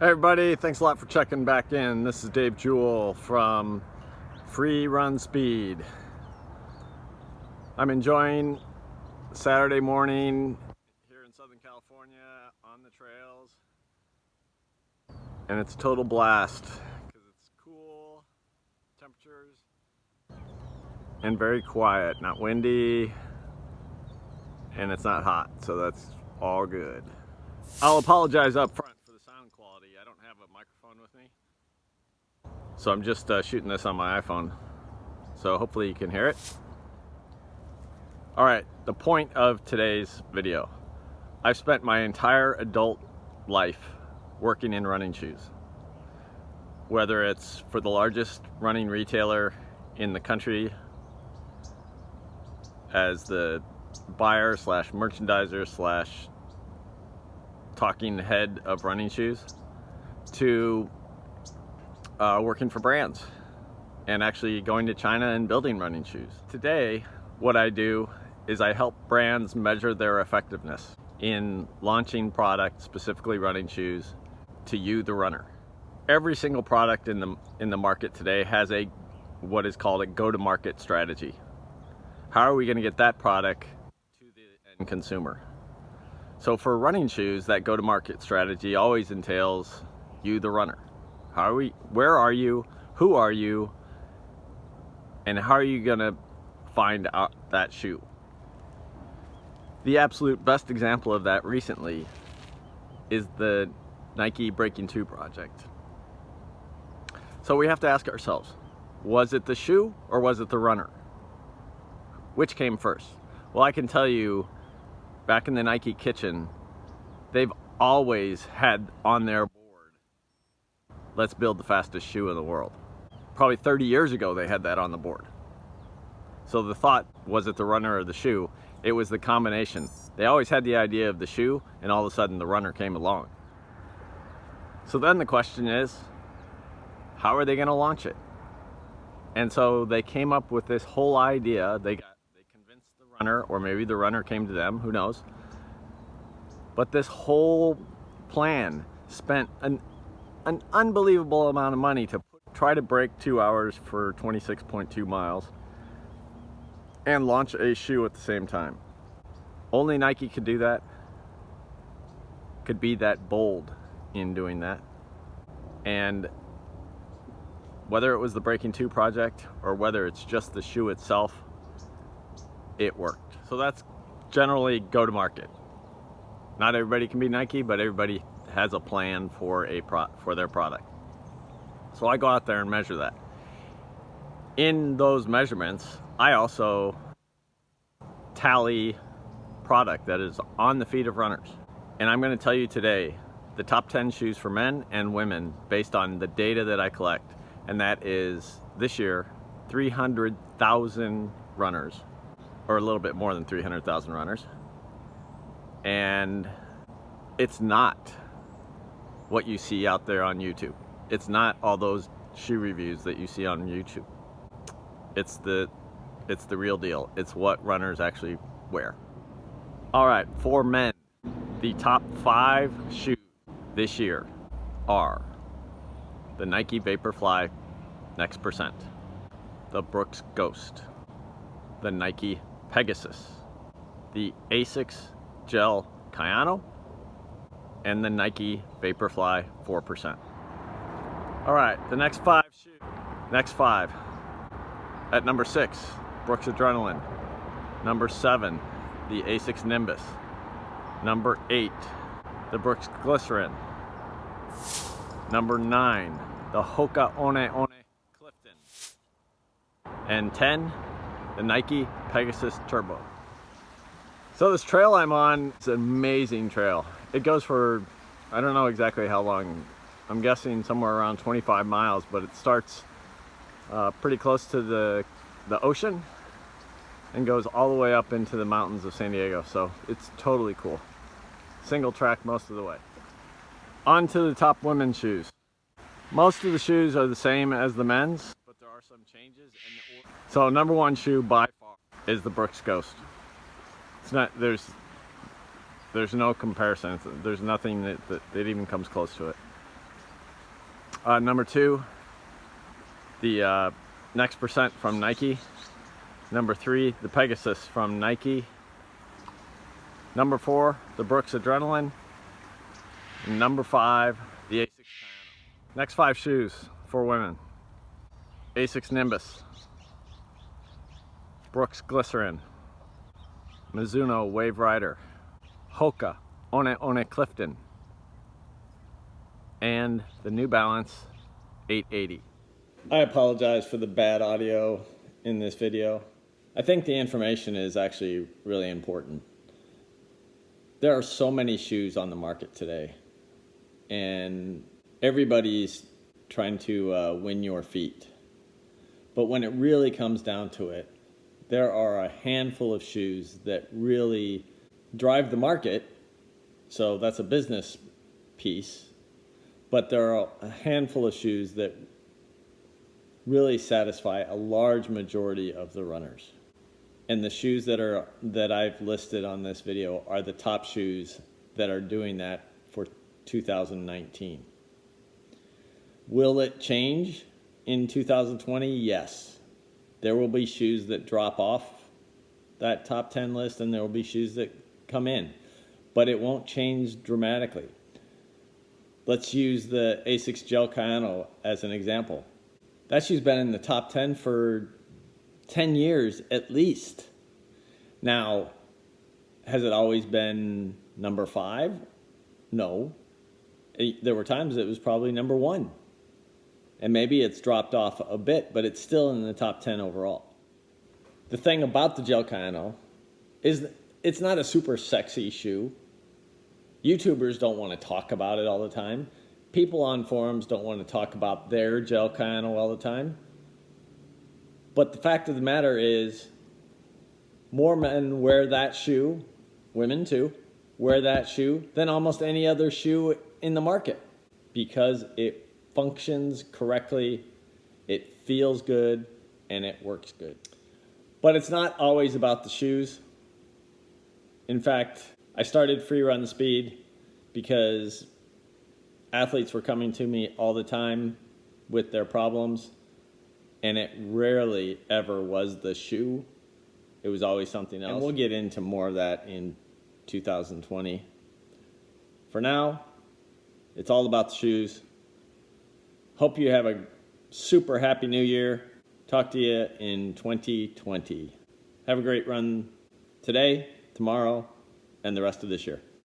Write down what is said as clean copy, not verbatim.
Hey everybody, thanks a lot for checking back in. This is Dave Jewell from Free Run Speed. I'm enjoying Saturday morning here in Southern California on the trails, and it's a total blast because it's cool temperatures and very quiet, not windy, and it's not hot, so that's all good. I'll apologize up front for the sound quality. I don't have a microphone with me, so I'm just shooting this on my iPhone, so hopefully you can hear it. All right, the point of today's video. I've spent my entire adult life working in running shoes, whether it's for the largest running retailer in the country as the buyer slash merchandiser slash talking head of running shoes, to working for brands and actually going to China and building running shoes. Today, what I do is I help brands measure their effectiveness in launching products, specifically running shoes, to you, the runner. Every single product in the market today has what is called a go-to-market strategy. How are we going to get that product to the end consumer? So for running shoes, that go-to-market strategy always entails you, the runner. Where are you, who are you, and how are you gonna find out that shoe? The absolute best example of that recently is the Nike Breaking 2 project. So we have to ask ourselves, was it the shoe or was it the runner? Which came first? Well, I can tell you, back in the Nike kitchen, they've always had on their board, let's build the fastest shoe in the world. Probably 30 years ago they had that on the board. So the thought, was it the runner or the shoe? It was the combination. They always had the idea of the shoe, and all of a sudden the runner came along. So then the question is, how are they going to launch it? And so they came up with this whole idea. They convinced the runner, or maybe the runner came to them, who knows. But this whole plan spent an unbelievable amount of money to try to break 2 hours for 26.2 miles and launch a shoe at the same time. Only Nike could do that, could be that bold in doing that. And whether it was the Breaking 2 project or whether it's just the shoe itself, it worked. So that's generally go-to-market. Not everybody can be Nike, but everybody has a plan for their product. So I go out there and measure that. In those measurements, I also tally product that is on the feet of runners. And I'm going to tell you today the top 10 shoes for men and women based on the data that I collect. And that is, this year, 300,000 runners, or a little bit more than 300,000 runners. And it's not what you see out there on YouTube. It's not all those shoe reviews that you see on YouTube. It's the real deal. It's what runners actually wear. All right, for men, the top 5 shoes this year are the Nike Vaporfly Next Percent, the Brooks Ghost, the Nike Pegasus, the Asics Gel Kayano, and the Nike Vaporfly 4%. All right, the next 5 shoes. Next 5. At number 6, Brooks Adrenaline. Number 7, the Asics Nimbus. Number 8, the Brooks Glycerin. Number 9, the Hoka One One Clifton. And 10, the Nike Pegasus Turbo. So this trail I'm on is an amazing trail. It goes for, I don't know exactly how long. I'm guessing somewhere around 25 miles, but it starts pretty close to the ocean and goes all the way up into the mountains of San Diego. So it's totally cool. Single track most of the way. On to the top women's shoes. Most of the shoes are the same as the men's, but there are some changes. So number 1 shoe by far is the Brooks Ghost. It's not, there's no comparison. There's nothing that even comes close to it. Number 2, the Next Percent from Nike. Number 3, the Pegasus from Nike. Number 4, the Brooks Adrenaline. And number 5, the Asics Kayano. Next 5 shoes for women: Asics Nimbus, Brooks Glycerin, Mizuno Wave Rider, Hoka One Clifton, and the New Balance 880. I apologize for the bad audio in this video. I think the information is actually really important. There are so many shoes on the market today, and everybody's trying to win your feet. But when it really comes down to it, there are a handful of shoes that really drive the market, so that's a business piece. But there are a handful of shoes that really satisfy a large majority of the runners. And the shoes that I've listed on this video are the top shoes that are doing that for 2019. Will it change in 2020? Yes. There will be shoes that drop off that top 10 list, and there will be shoes that come in, but it won't change dramatically. Let's use the Asics Gel Kayano as an example. That shoe's been in the top 10 for 10 years at least. Now, has it always been number 5? No. There were times it was probably number 1. And maybe it's dropped off a bit, but it's still in the top 10 overall. The thing about the Gel Kayano is it's not a super sexy shoe. YouTubers don't want to talk about it all the time. People on forums don't want to talk about their Gel Kayano all the time. But the fact of the matter is, more men wear that shoe, women too, wear that shoe than almost any other shoe in the market, because it functions correctly, it feels good, and it works good. But it's not always about the shoes. In fact, I started Free Run Speed because athletes were coming to me all the time with their problems, and it rarely ever was the shoe. It was always something else. And we'll get into more of that in 2020. For now, it's all about the shoes. Hope you have a super happy new year. Talk to you in 2020. Have a great run today, tomorrow, and the rest of this year.